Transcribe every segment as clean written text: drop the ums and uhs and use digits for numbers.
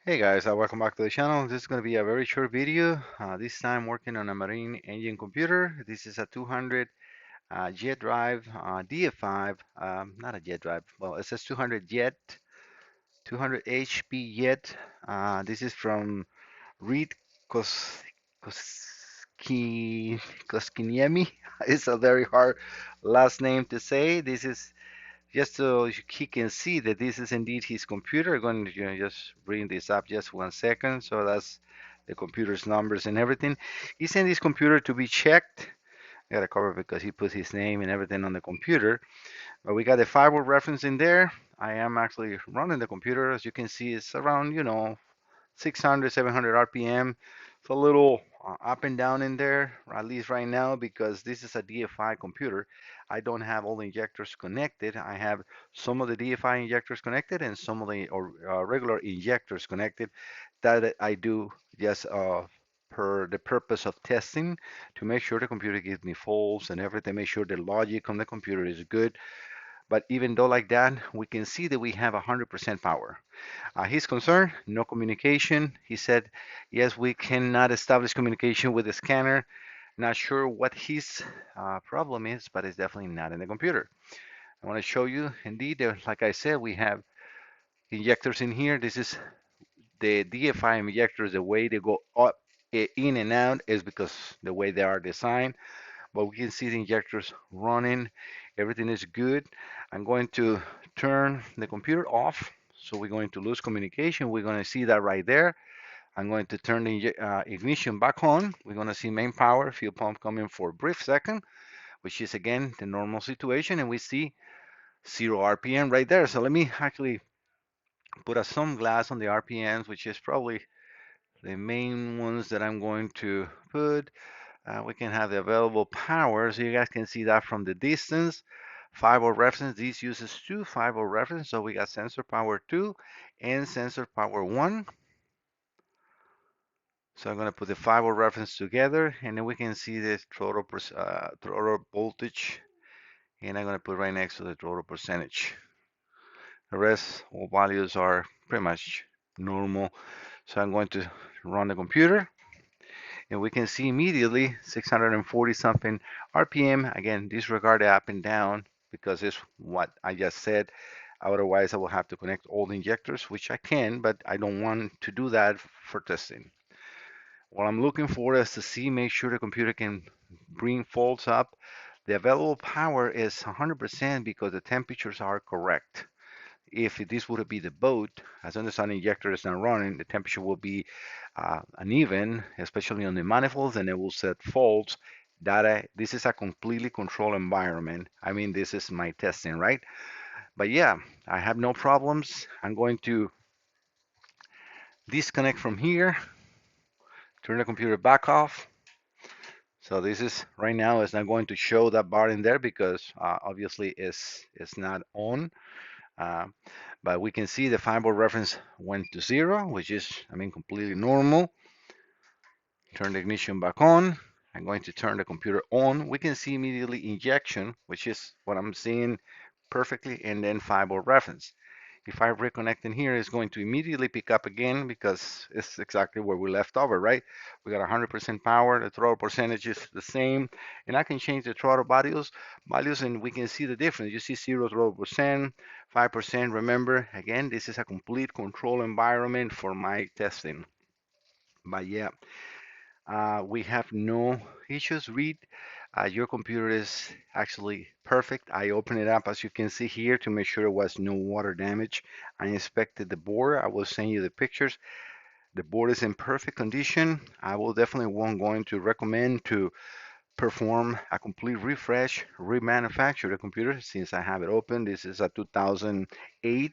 Hey guys, welcome back to the channel. This is going to be a very short video. This time working on a marine engine computer. This is a 200 jet drive DF5, not a jet drive. Well, it says 200 jet, 200 HP jet. This is from Reid Kos Koski Koskiniemi. It's a very hard last name to say. This is just so he can see that this is indeed his computer. I'm going to just bring this up just 1 second. So that's the computer's numbers and everything. He sent his computer to be checked. I got a cover because he put his name and everything on the computer. But we got the firewall reference in there. I am actually running the computer. As you can see, it's around, 600, 700 RPM. It's a little up and down in there, at least right now, because this is a DFI computer. I don't have all the injectors connected. I have some of the DFI injectors connected and some of the regular injectors connected. That I do just per the purpose of testing to make sure the computer gives me faults and everything, make sure the logic on the computer is good. But even though like that, we can see that we have 100% power. He's concerned, no communication. He said, yes, we cannot establish communication with the scanner. Not sure what his problem is, but it's definitely not in the computer. I want to show you, indeed, like I said, we have injectors in here. This is the DFI injectors. The way they go up, in and out is because the way they are designed. But we can see the injectors running. Everything is good. I'm going to turn the computer off. So we're going to lose communication. We're going to see that right there. I'm going to turn the ignition back on. We're going to see main power, fuel pump coming for a brief second, which is again the normal situation. And we see 0 RPM right there. So let me actually put some glass on the RPMs, which is probably the main ones that I'm going to put. We can have the available power, so you guys can see that from the distance. 5-volt reference, these uses 2 5-volt reference, so we got sensor power 2 and sensor power 1. So I'm going to put the 5-volt reference together, and then we can see the throttle voltage, and I'm going to put right next to the throttle percentage. The rest, all values are pretty much normal. So I'm going to run the computer, and we can see immediately 640 something RPM. Again, disregard the up and down because it's what I just said. Otherwise, I will have to connect all the injectors, which I can, but I don't want to do that for testing. What I'm looking for is to see, make sure the computer can bring faults up. The available power is 100% because the temperatures are correct. If this would be the boat, as soon as an injector is not running, the temperature will be uneven, especially on the manifolds, and it will set faults. This is a completely controlled environment. I mean, this is my testing, right? But yeah, I have no problems. I'm going to disconnect from here, turn the computer back off. So this is right now, it's not going to show that bar in there because obviously it's not on. Uh, but we can see the 5-volt reference went to 0, which is, I mean, completely normal. Turn the ignition back on. I'm going to turn the computer on. We can see immediately injection, which is what I'm seeing perfectly, and then 5-volt reference. If I reconnect in here, it's going to immediately pick up again because it's exactly where we left over, right? We got 100% power, the throttle percentage is the same, and I can change the throttle values, and we can see the difference. You see 0 throttle percent, 5%. Remember, again, this is a complete control environment for my testing. But yeah, we have no issues. Reid, your computer is actually perfect. I opened it up, as you can see here, to make sure there was no water damage. I inspected the board. I will send you the pictures. The board is in perfect condition. I will definitely going to recommend to perform a complete refresh, remanufacture the computer since I have it open. This is a 2008.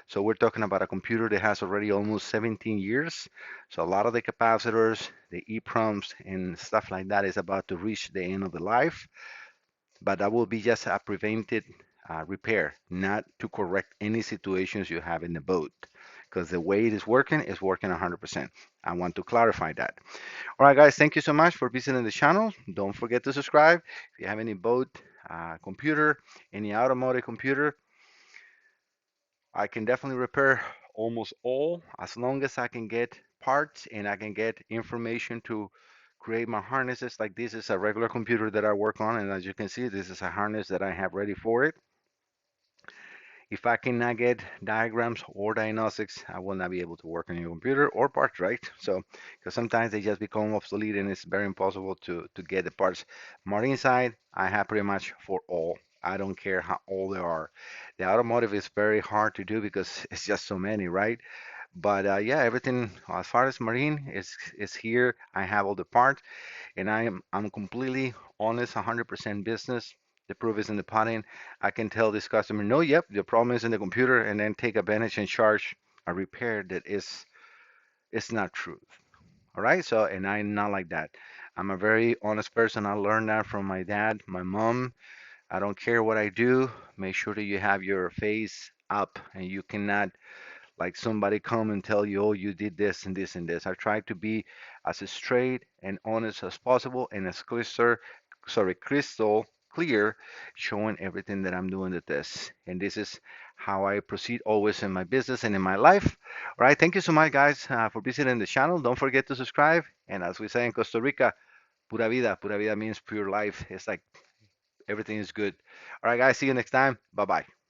So we're talking about a computer that has already almost 17 years. So a lot of the capacitors, the EEPROMs and stuff like that is about to reach the end of the life. But that will be just a prevented repair, not to correct any situations you have in the boat. Because the way it is working 100%. I want to clarify that. All right, guys, thank you so much for visiting the channel. Don't forget to subscribe. If you have any boat, computer, any automotive computer, I can definitely repair almost all, as long as I can get parts and I can get information to create my harnesses. Like this is a regular computer that I work on, and as you can see, this is a harness that I have ready for it. If I cannot get diagrams or diagnostics, I will not be able to work on your computer or parts, right? So, because sometimes they just become obsolete and it's very impossible to get the parts. Marine side, I have pretty much for all. I don't care how old they are. The automotive is very hard to do because it's just so many, right? But yeah, everything as far as marine is here. I have all the parts and I'm completely honest, 100% business. The proof is in the pudding. I can tell this customer, no, yep, the problem is in the computer, and then take advantage and charge a repair that is not true. All right, so and I'm not like that. I'm a very honest person. I learned that from my dad, my mom. I don't care what I do. Make sure that you have your face up, and you cannot like somebody come and tell you, oh, you did this and this and this. I try to be as straight and honest as possible and as crystal clear, showing everything that I'm doing with this. And this is how I proceed always in my business and in my life. All right, thank you so much, guys, for visiting the channel. Don't forget to subscribe. And as we say in Costa Rica, pura vida. Pura vida means pure life. It's like everything is good. All right, guys, see you next time. Bye bye.